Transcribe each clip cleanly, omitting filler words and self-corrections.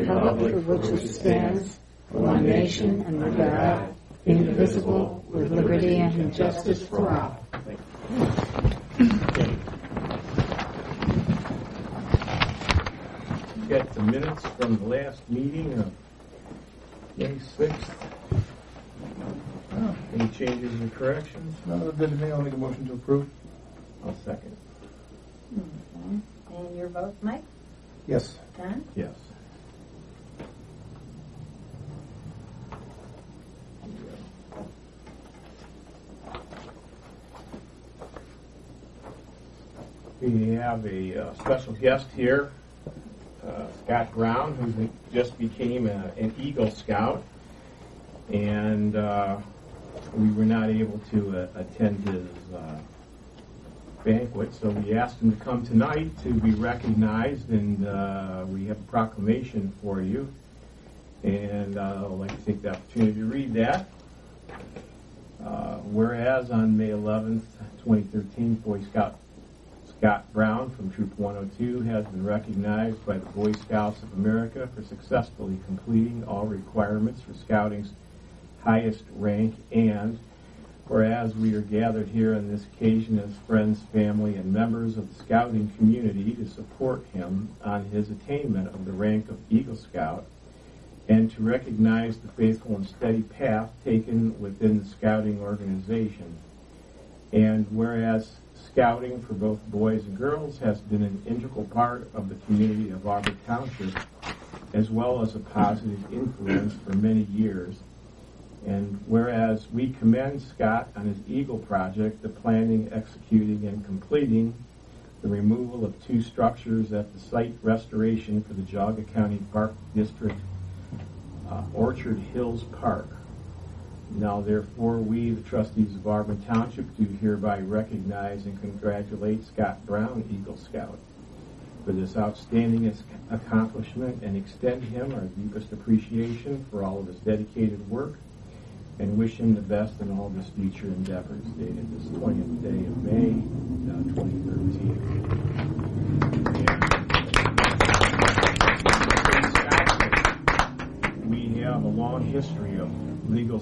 republic for which it stands, one nation under God, indivisible, with liberty and justice for all. Got the minutes from the last meeting of May 6th. Any changes or corrections? No, good to me. I'll make a motion to approve. I'll second. Okay. And your vote, Mike? Yes. Don? Yes. We have a special guest here, Scott Brown, who just became an Eagle Scout, and we were not able to attend his banquet, so we asked him to come tonight to be recognized, and we have a proclamation for you, and I'd like to take the opportunity to read that. Whereas on May 11th, 2013, Boy Scout Scott Brown from Troop 102 has been recognized by the Boy Scouts of America for successfully completing all requirements for Scouting's highest rank, and whereas we are gathered here on this occasion as friends, family, and members of the Scouting community to support him on his attainment of the rank of Eagle Scout and to recognize the faithful and steady path taken within the Scouting organization. And whereas Scouting for both boys and girls has been an integral part of the community of Auburn Township, as well as a positive influence for many years. And whereas we commend Scott on his Eagle project, the planning, executing, and completing the removal of 2 structures at the site restoration for the Geauga County Park District, Orchard Hills Park. Now, therefore, we, the trustees of Auburn Township, do hereby recognize and congratulate Scott Brown, Eagle Scout, for this outstanding accomplishment and extend him our deepest appreciation for all of his dedicated work and wish him the best in all of his future endeavors. Dated this 20th day of May, 2013. We have a long history of Eagle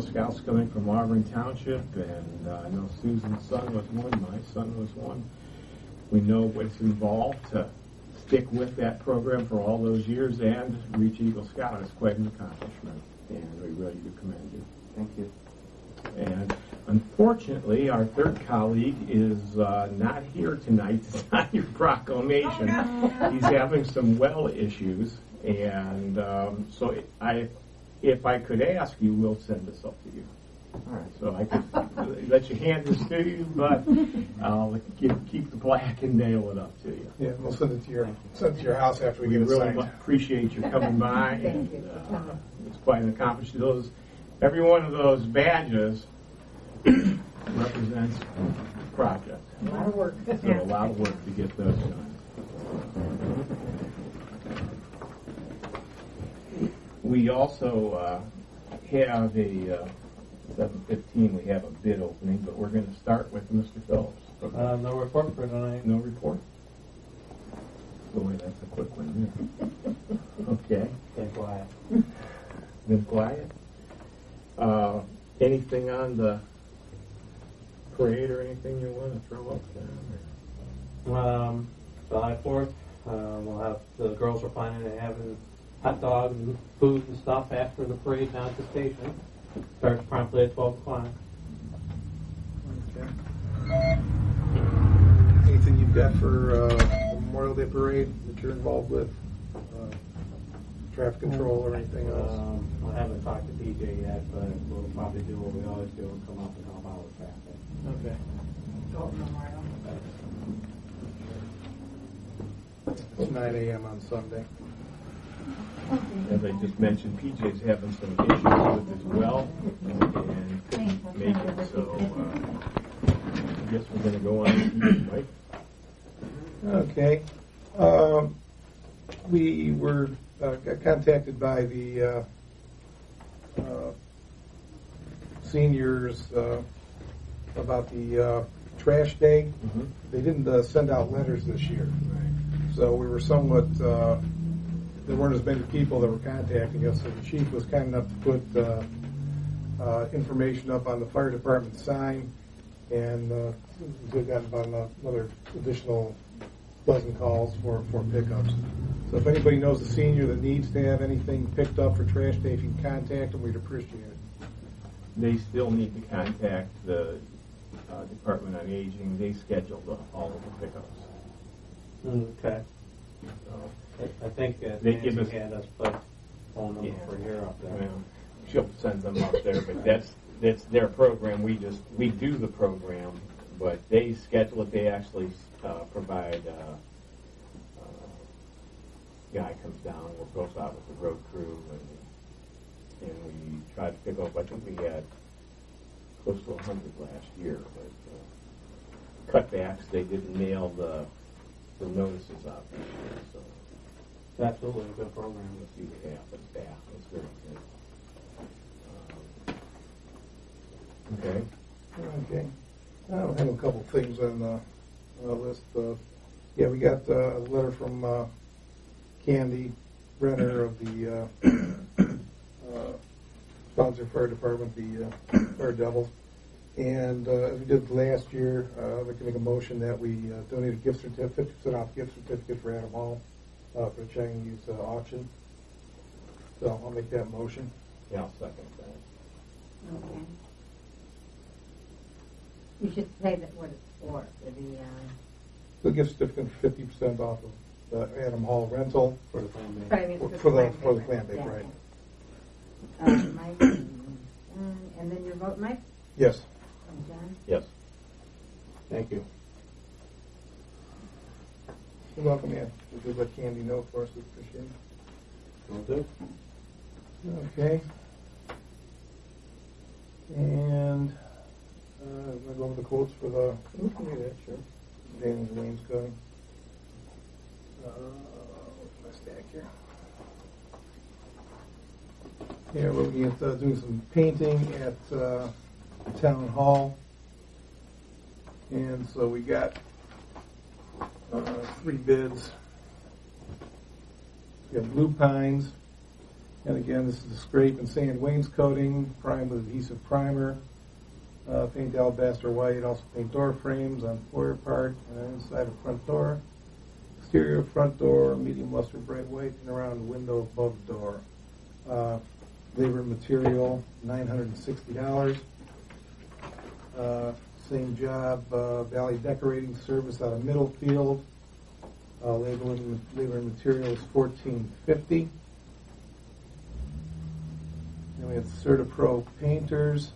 Scouts coming from Auburn Township, and I know Susan's son was one, my son was one. We know what's involved to stick with that program for all those years and reach Eagle Scout. It's quite an accomplishment, and we really do commend you. Thank you. And unfortunately, our third colleague is not here tonight to sign your proclamation. He's having some well issues, and so if I could ask you, we'll send this up to you. All right. So I could let you hand this to you, but I'll keep the plaque and nail it up to you. Yeah, we'll send it to your house after we get it really signed. Appreciate you coming by. Thank you for coming. It's quite an accomplishment. Every one of those badges represents a project. A lot of work. So a lot of work to get those done. We also have a 7:15. We have a bid opening, but we're going to start with Mr. Phillips. No report for tonight. No report. Boy, that's a quick one there. Okay. Been quiet. Been quiet. Anything on the parade or anything you want to throw up there? July 4th, we'll have the girls are planning on having hot dogs and food and stuff after the parade down at the station. Starts promptly at 12 o'clock. Okay. Anything you've got for the Memorial Day parade that you're involved with? Traffic control or anything else? I haven't talked to PJ yet, but we'll probably do what we always do and come up and help out with traffic. Okay. Memorial. It's 9 a.m. on Sunday. As I just mentioned, PJ's having some issues with as well, and couldn't make it, so I guess we're going to go on to you, Mike. Okay. We were got contacted by the seniors about the trash day. They didn't send out letters this year, so we were somewhat there weren't as many people that were contacting us, so the chief was kind enough to put information up on the fire department sign, and we've gotten about another additional dozen calls for pickups. So if anybody knows a senior that needs to have anything picked up for trash day, if you can contact them, we'd appreciate it. They still need to contact the Department on Aging. They schedule all of the pickups. Okay. So, I think They give Nancy us- had us put phone number Yeah. for here up there. well, she'll send them up there, but that's their program. We do the program, but they schedule it. They actually provide. Guy comes down, goes out with the road crew, and we try to pick up. I think we had close to 100 last year, but cutbacks. They didn't mail the notices out this year, so It's absolutely a good program. we'll see what happens back. It's very good. Okay. Okay. I have a couple things on the list. Yeah, we got a letter from Candy Brenner of the Sponsor Fire Department, the Fire Devils. And as we did last year, I'd like to make a motion that we donate a gift certificate, 50% off gift certificate for Adam Hall for the Chinese auction. So I'll make that motion. Yeah, I'll second that. Okay. You should say that what it's for the, The gift certificate for 50% off of the Adam Hall rental For the family. probably for for the clam clam bake, bake, right? Mike, and then your vote, Mike? Yes. And John? Yes. Thank you. You're welcome, man. If you let Candy know for us, we appreciate Will do. it. Okay. And I'm going to go over the quotes for the Sure. Danny and Wayne's code. What's my stack here? Yeah, we're looking at doing some painting at Town Hall. And so we got 3 bids. We have Blue Pines. And again, this is the scrape and sand wainscoting, primed with adhesive primer. Paint alabaster white, also paint door frames on foyer part and inside of front door. Exterior front door, medium luster bright white, and around the window above the door. Labor and material, $960. Same job, Valley Decorating Service out of Middlefield. Labor and material is $14.50. Then we have CertaPro Painters.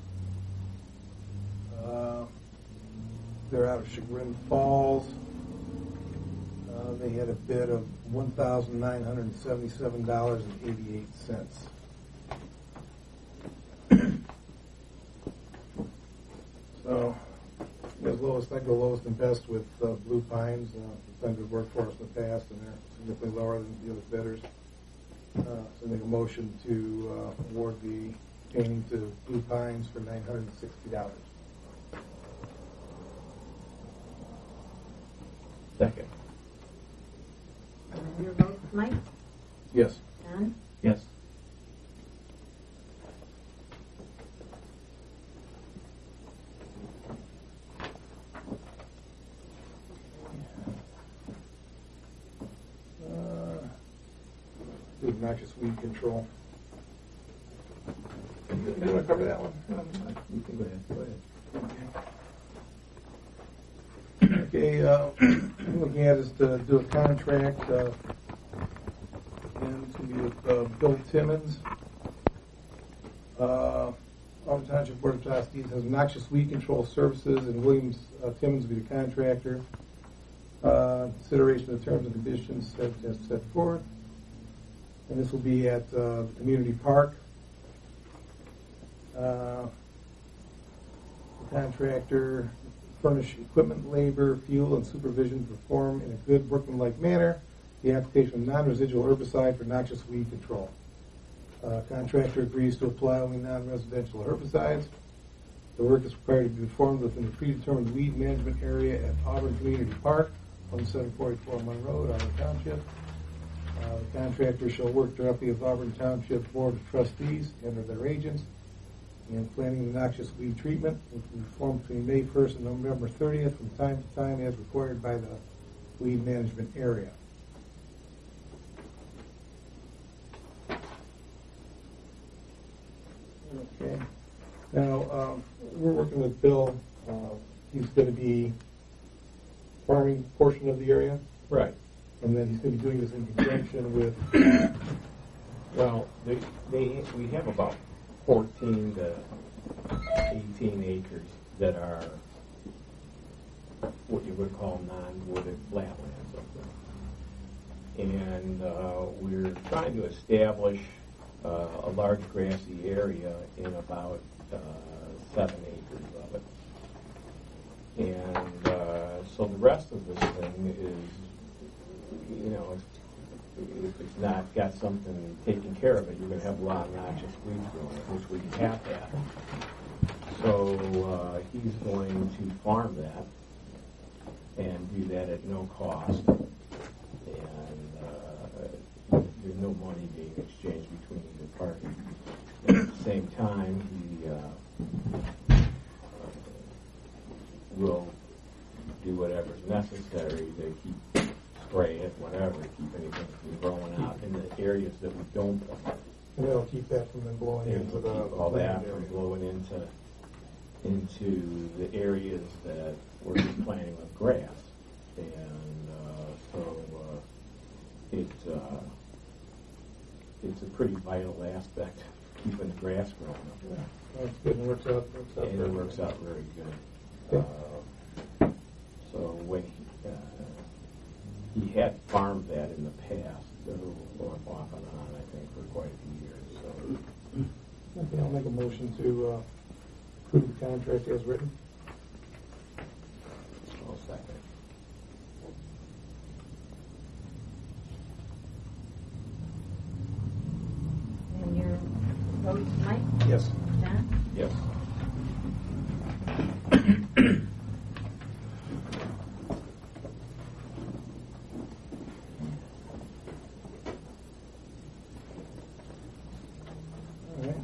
They're out of Chagrin Falls. They had a bid of $1,977.88. So, as lowest, I go lowest and best with Blue Pines. It's done good work for us in the past, and they're significantly lower than the other bidders. So make a motion to award the painting to Blue Pines for $960. Second. And then your vote, Mike? Yes. John? Yes. Do obnoxious weed control. You want to cover that one? You can go ahead. Go ahead. Okay, I'm looking at is to do a contract, and it's going to be with Bill Timmons. Auburn Township Board of Trustees has noxious weed control services, and Williams Timmons will be the contractor. Consideration of the terms and conditions set forth. And this will be at the community park. The contractor furnish equipment, labor, fuel, and supervision to perform in a good workmanlike manner the application of non-residual herbicide for noxious weed control. Contractor agrees to apply only non-residential herbicides. The work is required to be performed within the predetermined weed management area at Auburn Community Park, 1744 Monroe, Auburn Township. The contractor shall work directly with Auburn Township Board of Trustees and or their agents in planning the noxious weed treatment, which will be performed between May 1st and November 30th from time to time as required by the weed management area. Okay. Now, we're working with Bill. He's going to be farming a portion of the area, Right. and then he's going to be doing this in conjunction with, Well, we have about 14 to 18 acres that are what you would call non-wooded flatlands up there. And we're trying to establish a large grassy area in about 7 acres of it. And so the rest of this thing is, you know, if it's not got something taken care of it, you're going to have a lot of noxious weeds growing, which we have that. So he's going to farm that and do that at no cost. And there's no money being exchanged between either party. At the same time, he will do whatever's necessary to keep spray it, whatever, keep anything from growing out in the areas that we don't plant. and that'll keep that from then blowing And into we'll the keep all that land from area. blowing into the areas that we're just planting with grass. And so it's a pretty vital aspect of keeping the grass growing up there. That's good, and works out And very it works well. out very good. Okay. So when he had farmed that in the past, off and on, I think, for quite a few years. So Okay, I'll make a motion to approve the contract as written. I'll second. And your vote, Mike? Yes. John? Yes. All right.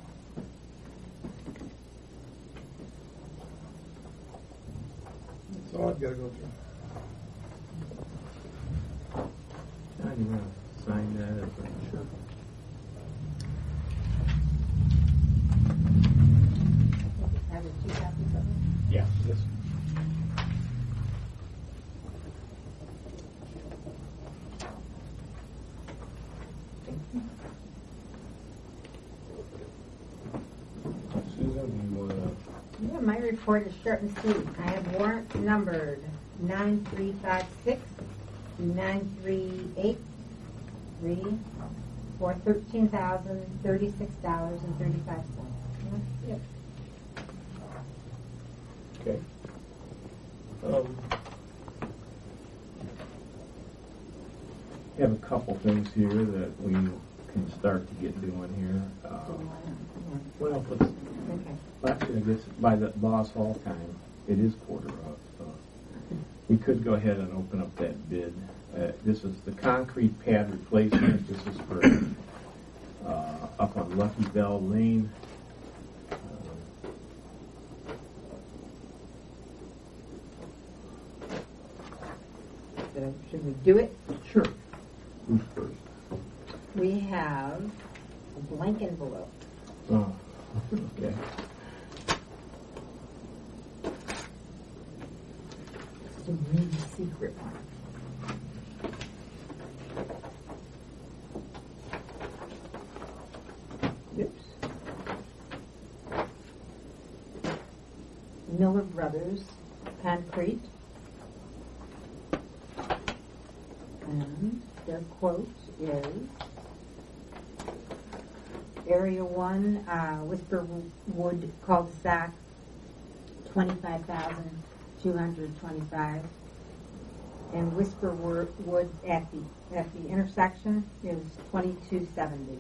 That's all I've got to go through. John, you want to sign that as a sure? Have the 2 copies of it? Yes. Yes. Susan, do you want to? Yeah, my report is short and sweet. I have warrants numbered 9356 to 9383 for $13,036.35. Yep. Okay. We have a couple things here that we can start to get doing here. Well, let's, Okay. actually, I guess by the Boss Hall time, it is quarter up. So we could go ahead and open up that bid. This is the concrete pad replacement. This is for up on Lucky Bell Lane. Should we do it? Sure. Who's first? We have a blank envelope. Oh, okay. It's a really secret one. Oops. Miller Brothers Concrete. And their quote is Area 1, Whisperwood Cul-de-sac, $25,225. And Whisperwood at the intersection is $2,270.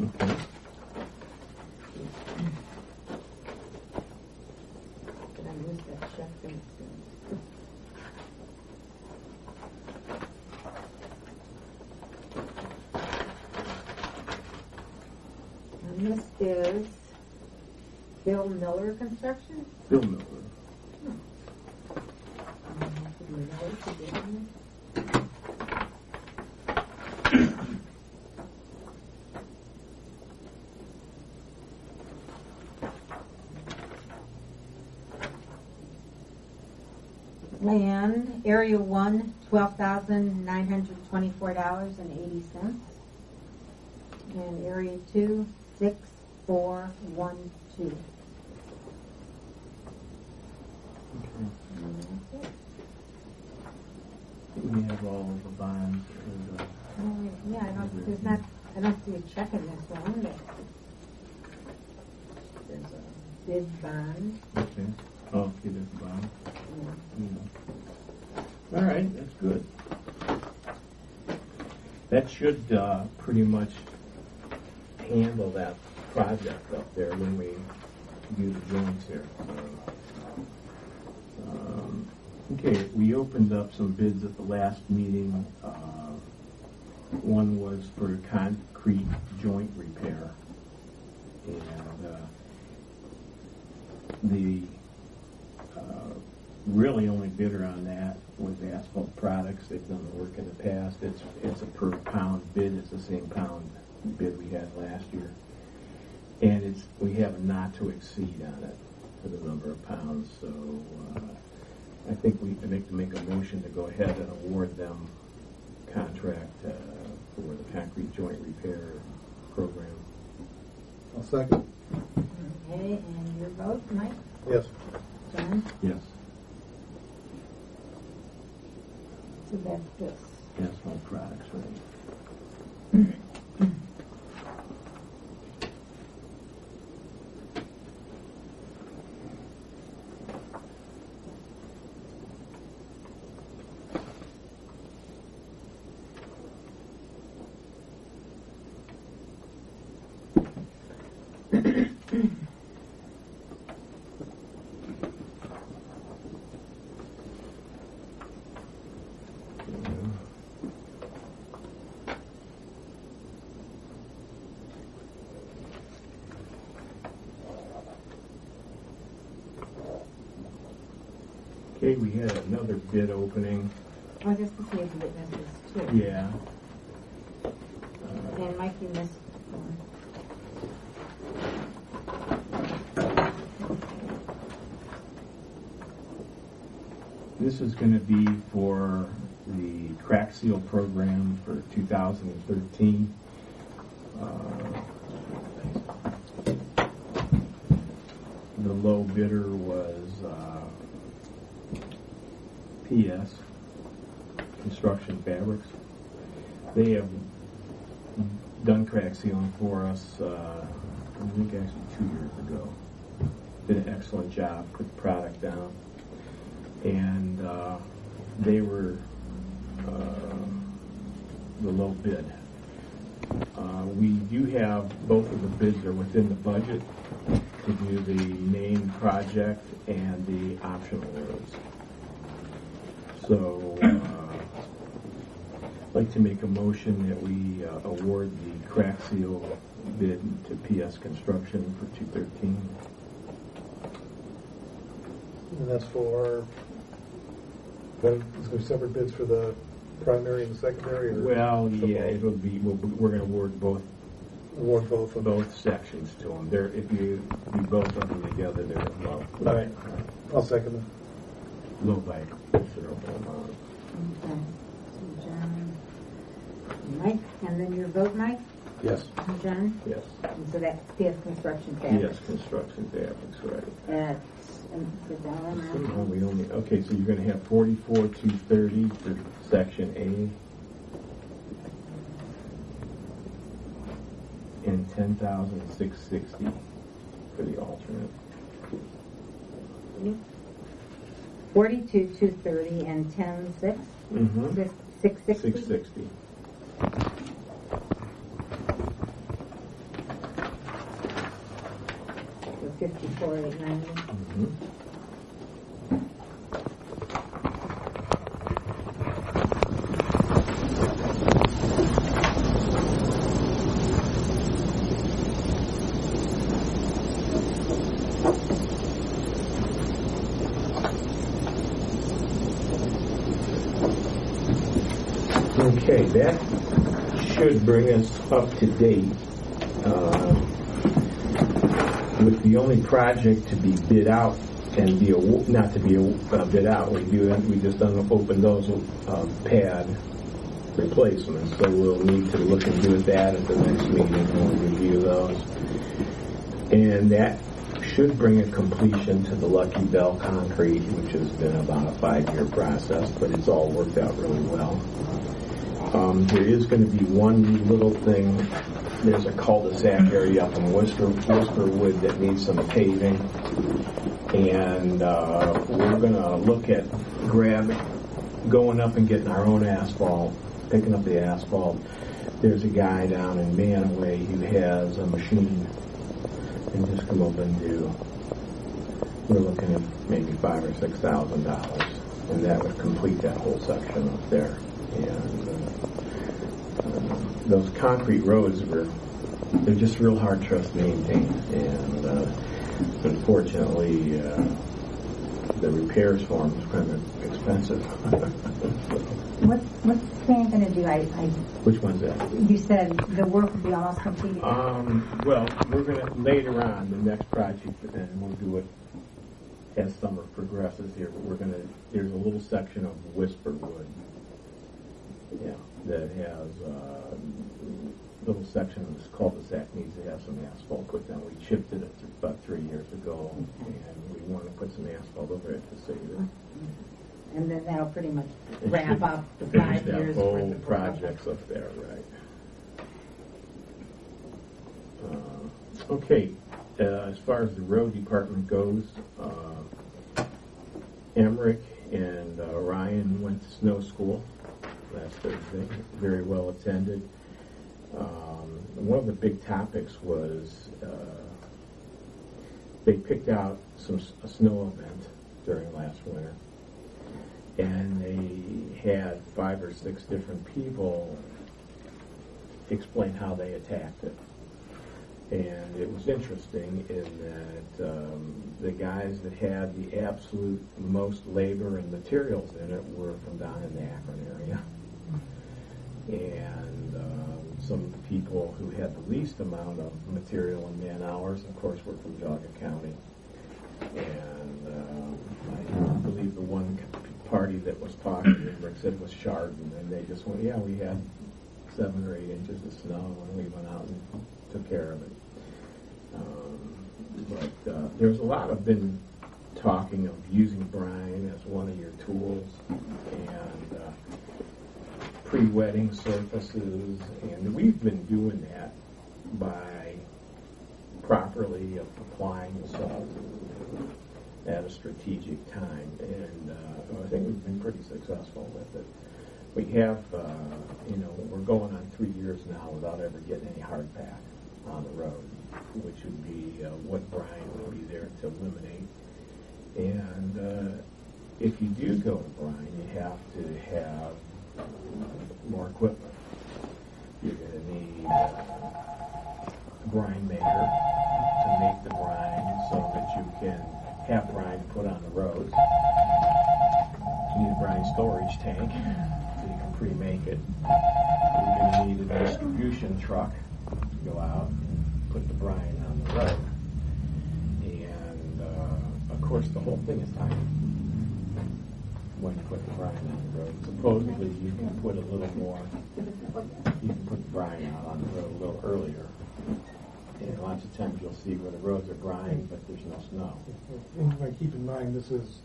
Okay. Did I lose that check? this is Bill Miller Construction. Bill Miller. Land, Area 1, $12,924.80. And Area 2, 6,412. Okay. And that's it. We have all of the bonds. Yeah, I don't see a check in this one. But there's a bid bond. Okay. Oh, okay, there's the bond. Yeah. All right, that's good. That should pretty much handle that project up there when we do the joints here. Okay, we opened up some bids at the last meeting. One was for concrete joint repair, and the really only bidder on that was Asphalt Products. They've done the work in the past. It's a per pound bid. It's the same pound bid we had last year, and we have a not to exceed on it for the number of pounds. So I think we can make a motion to go ahead and award them contract for the concrete joint repair program. I'll second. Okay, and your vote, Mike? Yes. John? Yes. So that's this. Asphalt Products, right? Okay, we had another bid opening. Oh, this is the witnesses too. Yeah. And Mike, you missed one. This is going to be for the crack seal program for 2013. The low bidder was PS Construction Fabrics. They have done crack sealing for us, I think actually 2 years ago. Did an excellent job, put the product down. And they were the low bid. We do have both of the bids are within the budget to do the main project and the optional roads. So I'd like to make a motion that we award the crack seal bid to PS Construction for 2013. And that's for, then is there separate bids for the primary and the secondary? Or Well, yeah, it'll be. We're going to award both both of them? both sections to them. They're, if you do both of them together, they're low. All right. I'll second them. Low by considerable amount. Okay. So John, Mike, and then your vote, Mike? Yes. And John? Yes. And so that's PS Construction Fabrics. Yes, construction fabrics, right. That's the dollar amount. We only okay. So you're going to have 44,230 for section A, and 10,660 for the alternate. 42,230 and 10,6? Mm-hmm. 660? 660. So 54,890. Mm-hmm. Okay, that should bring us up to date with the only project to be bid out and be not to be bid out. We just opened those pad replacements, so we'll need to look into that at the next meeting. We'll review those, and that should bring a completion to the Lucky Bell concrete, which has been about a 5-year process, but it's all worked out really well. There is going to be one little thing. There's a cul-de-sac area up in Worcesterwood that needs some paving, and we're going to look at going up and getting our own asphalt, picking up the asphalt. There's a guy down in Manaway who has a machine, and just come up and do. We're looking at maybe $5,000 or $6,000, and that would complete that whole section up there. And those concrete roads they're just real hard for us to maintain, and unfortunately the repairs for them is kind of expensive. What's Stan going to do? Which one's that? You said the work will be almost completed. Well, we're going to later on the next project, and we'll do it as summer progresses here. But there's a little section of Whisperwood, that has a little section of this cul-de-sac needs to have some asphalt put down. We chipped it about 3 years ago, and we want to put some asphalt over it to save it. And then that'll pretty much wrap up the 5 years. That whole project's up there, right? Okay, as far as the road department goes, Emmerich and Ryan went to snow school last Thursday, very well attended. One of the big topics was they picked out a snow event during last winter, and they had 5 or 6 different people explain how they attacked it. And it was interesting in that the guys that had the absolute most labor and materials in it were from down in the Akron area. And some people who had the least amount of material and man hours, of course, were from Geauga County. And I believe the one party that was talking, Rick said, was Chardon, and they just went, we had 7 or 8 inches of snow, and we went out and took care of it. But there's a lot of been talking of using brine as one of your tools, and pre-wetting surfaces, and we've been doing that by properly applying the salt at a strategic time, and I think we've been pretty successful with it. We have, we're going on 3 years now without ever getting any hard pack on the road, which would be what brine would be there to eliminate. And if you do go to brine, you have to have more equipment. You're going to need a brine maker to make the brine so that you can have brine put on the roads. You need a brine storage tank so you can pre-make it. You're going to need a distribution truck to go out and put the brine on the road. And of course the whole thing is timing when you put the brine on the road. Supposedly you can put a little more, you can put the brine out on the road a little earlier. And lots of times you'll see where the roads are brine, but there's no snow. And keep in mind, this is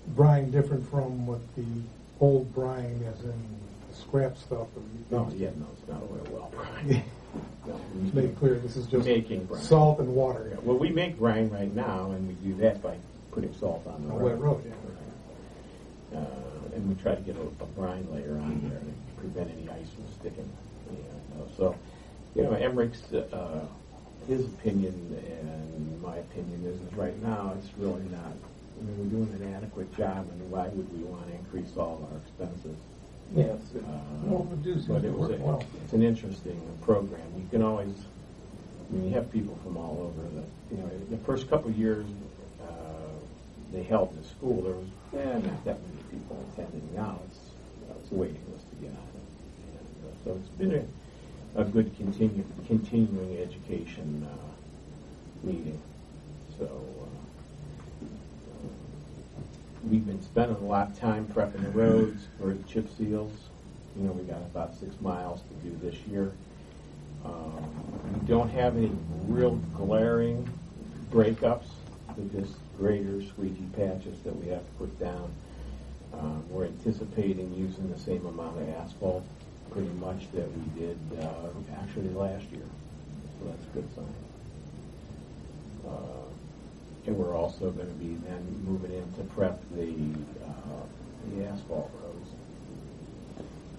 brine different from what the old brine, as in the scrap stuff. No, it's not oil well brine. No, Let's make it clear, this is just making brine. Salt and water. Yeah, well, we make brine right now, and we do that by putting salt on the road. Wet road, yeah. Right. And we try to get a brine layer on there to prevent any ice from sticking. So, Emmerich's, his opinion and my opinion is right now it's really not. I mean, we're doing an adequate job, and why would we want to increase all our expenses? Yes. But it's an interesting program. You can always, you have people from all over. The first couple of years they held the school, there was not that many people attending. Now it's waiting list to get on it. And so it's been a good continuing education meeting. So we've been spending a lot of time prepping the roads for the chip seals. You know, we got about 6 miles to do this year. We don't have any real glaring breakups. They're just grater, squeegee patches that we have to put down. We're anticipating using the same amount of asphalt pretty much that we did actually last year. So that's a good sign. And we're also going to be then moving in to prep the asphalt roads.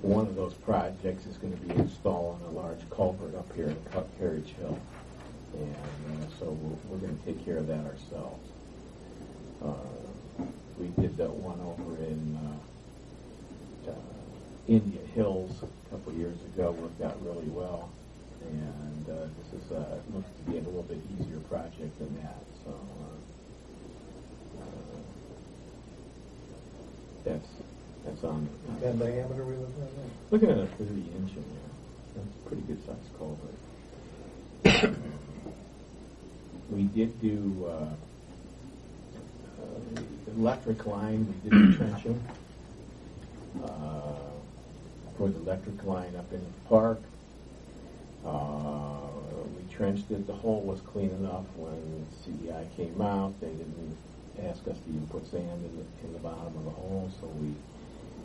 One of those projects is going to be installing a large culvert up here in Carriage Hill. And so we're going to take care of that ourselves. We did that one over in Indian Hills a couple of years ago. Worked out really well. And this is looks to be a little bit easier project than that. So that's on. What diameter we looking at? Looking at a 30-inch in there. That's a pretty good sized culvert. We did do electric line. We did the trenching for the electric line up in the park. We trenched it. The hole was clean enough when CDI came out. They didn't ask us to even put sand in the bottom of the hole, so we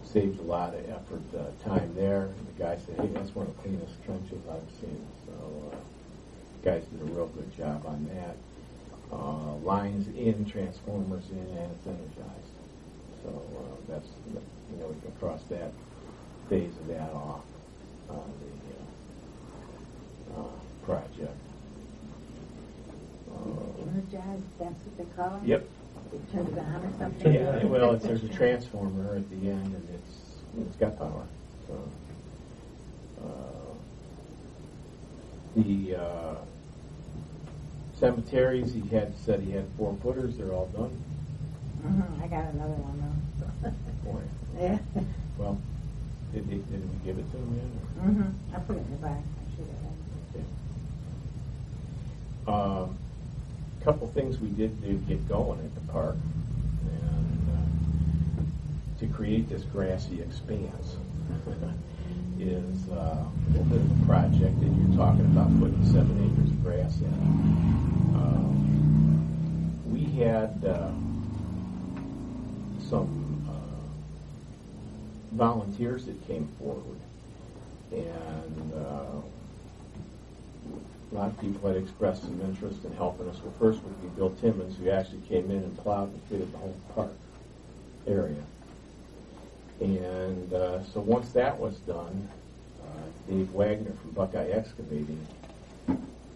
saved a lot of effort, time there. The guy said, "Hey, that's one of the cleanest trenches I've seen." So guys did a real good job on that. Lines in, transformers in, and it's energized. So that's, you know, we can cross that phase of that off on the project. Energized, that's what they call it? Yep. It turns on or something? Yeah, well, there's a transformer at the end, and it's got power. So the cemeteries, said he had 4 footers. They're all done. Mm-hmm. I got another one though. Boy. Yeah. Well, did we give it to him yet? Mm-hmm. I put it in the back. I should have. Okay. Couple things we did to get going at the park, and to create this grassy expanse is a little bit of a project that you're talking about putting 7 acres of grass in. We had some volunteers that came forward, and a lot of people had expressed some interest in helping us. Well, first would be Bill Timmons, who actually came in and plowed and fitted the whole park area. And so once that was done, Dave Wagner from Buckeye Excavating,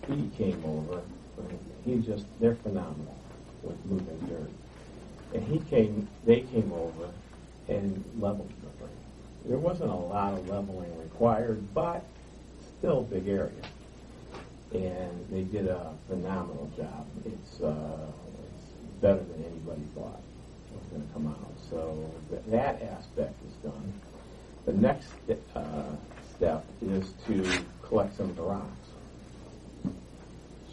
he came over. They're phenomenal with moving dirt. And they came over and leveled the thing. There wasn't a lot of leveling required, but still big area. And they did a phenomenal job. It's better than anybody thought it was going to come out. So that aspect is done. The next step is to collect some of the rocks.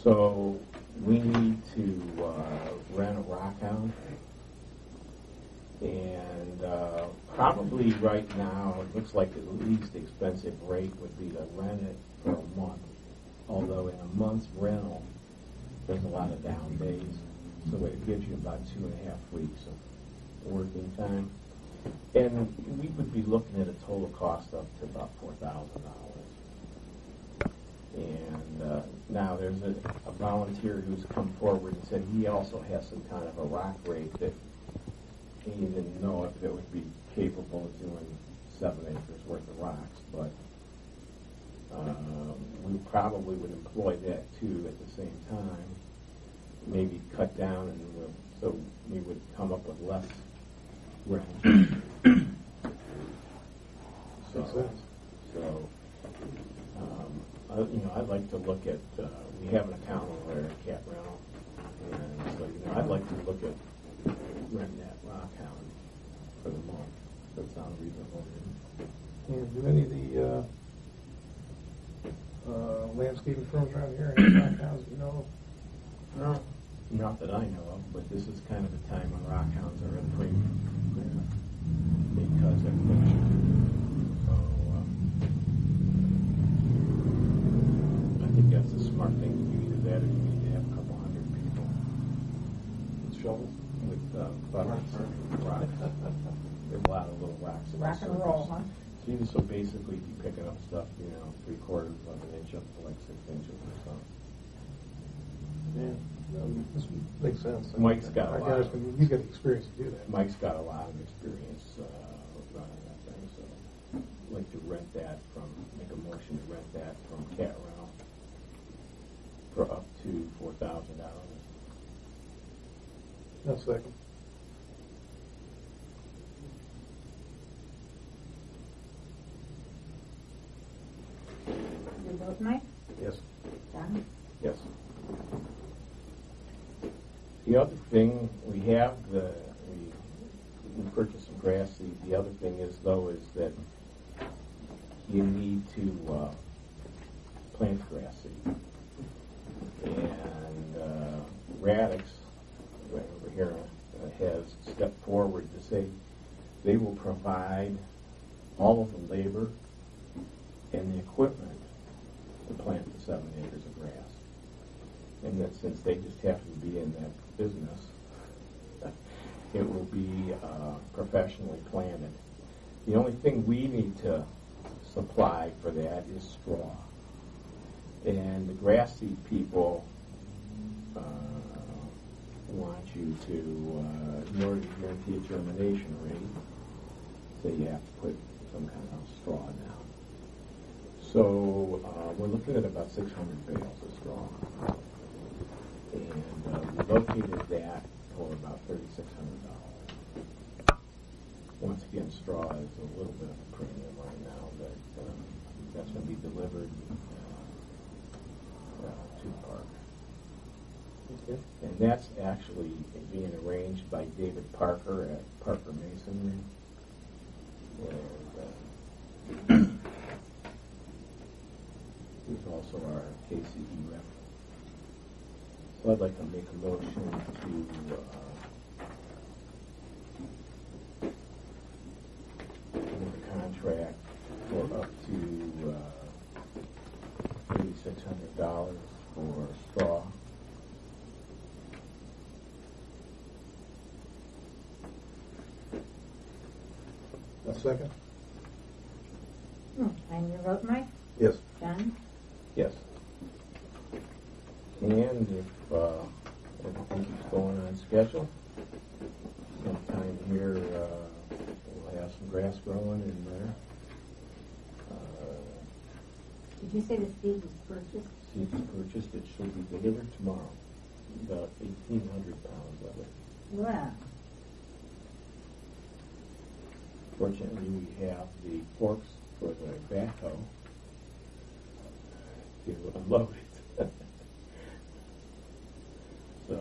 So we need to rent a rock hound. And probably right now, it looks like the least expensive rate would be to rent it for a month. Although in a month's rental, there's a lot of down days. So it gives you about 2.5 weeks of working time. And we would be looking at a total cost up to about $4,000. And now there's a volunteer who's come forward and said he also has some kind of a rock rake that he didn't know if it would be capable of doing 7 acres worth of rocks, but we probably would employ that too at the same time. Maybe cut down, and so we would come up with less rent. I'd like to look at. We have an account over there at Cat Rental, and so I'd like to look at renting that rock hound for the month. Does that sound reasonable? And do any of the landscaping firms around here, any rock hounds, you know? No, not that I know of, but this is kind of a time when rock hounds are in premium because they're finished. So I think that's a smart thing to do. Either that or you need to have a couple hundred people With shovels? with buckets and rocks. There's a lot of little rocks. in the Rock and surface. roll, huh? So basically, if you're picking up stuff, 3/4 of an inch up to like 6 inches or something. Yeah. This makes sense. Mike's got a Our lot guys of- he's got the experience to do that. Mike's got a lot of experience running that thing, so I'd like to make a motion to rent that from Cat Rental for up to $4,000. No second. You vote, Mike? Yes. John? Yes. The other thing we have, we purchased some grass seed. The other thing is that you need to plant grass seed. And Radix, right over here, has stepped forward to say they will provide all of the labor and the equipment to plant the 7 acres of grass. And that since they just happen to be in that business, it will be professionally planted. The only thing we need to supply for that is straw. And the grass seed people want you to, in order to guarantee a germination rate, so you have to put some kind of straw down. So we're looking at about 600 bales of straw. And we located that for about $3,600. Once again, straw is a little bit of a premium right now, but that's going to be delivered to the park. Okay. And that's actually being arranged by David Parker at Parker Masonry. And he's also our KCE rep. So I'd like to make a motion to give a contract for up to $3,600 for straw. A second? And your vote, Mike? Yes. John? Yes. And if everything keeps going on schedule, sometime here we'll have some grass growing in there. Did you say the seed was purchased? Seed is purchased. It should be delivered tomorrow. About 1,800 pounds of it. Wow. Fortunately, we have the forks for the backhoe to unload it. So,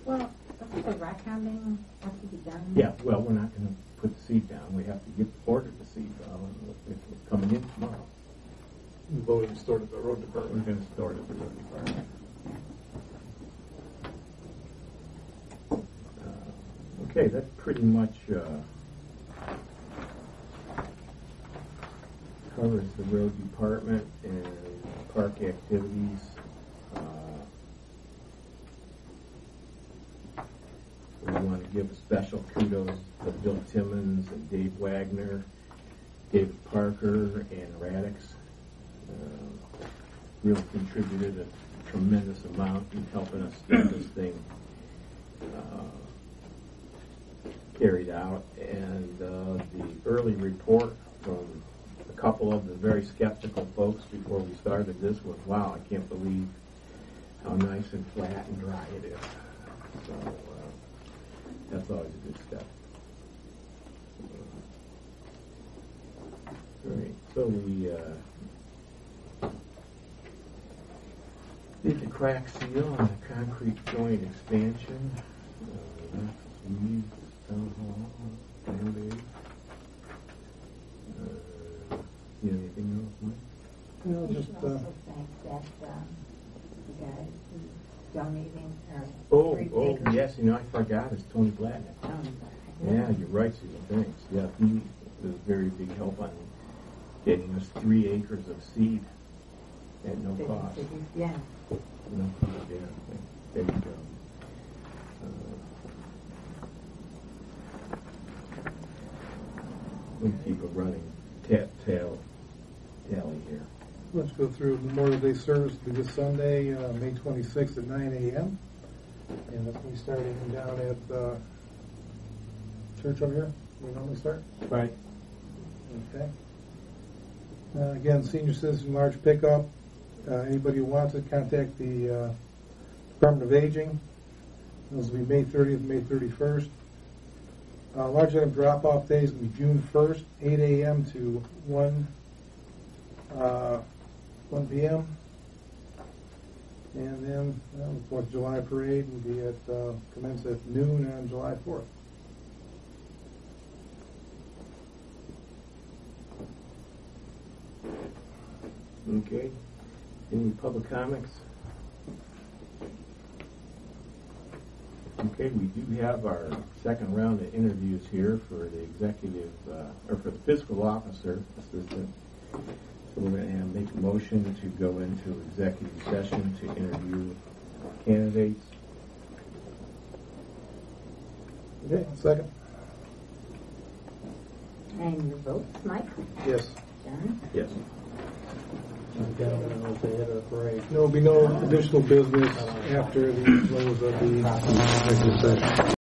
Well, doesn't the rock hounding have to be done? yeah, well, we're not going to put the seed down. We have to order the seed. It's coming in tomorrow. Voting stored at the road We're department. going to store it at the road department. Okay, that pretty much covers the road department and park activities. We want to give a special kudos to Bill Timmons and Dave Wagner, David Parker, and Radix. Really contributed a tremendous amount in helping us get this thing carried out. And the early report from a couple of the very skeptical folks before we started this was, wow, I can't believe how nice and flat and dry it is. So that's always a good step. All right, so we did the crack seal on the concrete joint expansion. Town Hall you know, I forgot, is Tony Blatt. Yeah, you're right, Susan. Thanks. Yeah, he was a very big help on getting us 3 acres of seed at no cost. Yeah. No cost, yeah. There you go. We keep a running tally here. Let's go through Memorial Day service will be this Sunday, May 26th at 9 a.m. And that's going to be starting down at church over here. We normally start. Right. Okay. Again, senior citizen large pickup. Anybody who wants it, contact the Department of Aging. Those will be May 30th, May 31st. Large item drop-off days will be June 1st, 8 a.m. to 1 p.m. And then the 4th of July parade will be commence at noon on July 4th. Okay. Any public comments? Okay, we do have our second round of interviews here for the executive, or for the fiscal officer assistant. So we're going to make a motion to go into executive session to interview candidates. Okay, second. And your votes, Mike? Yes. John? Yes. Gentlemen, we'll say head of the parade. There will be no additional business after the close of the executive session.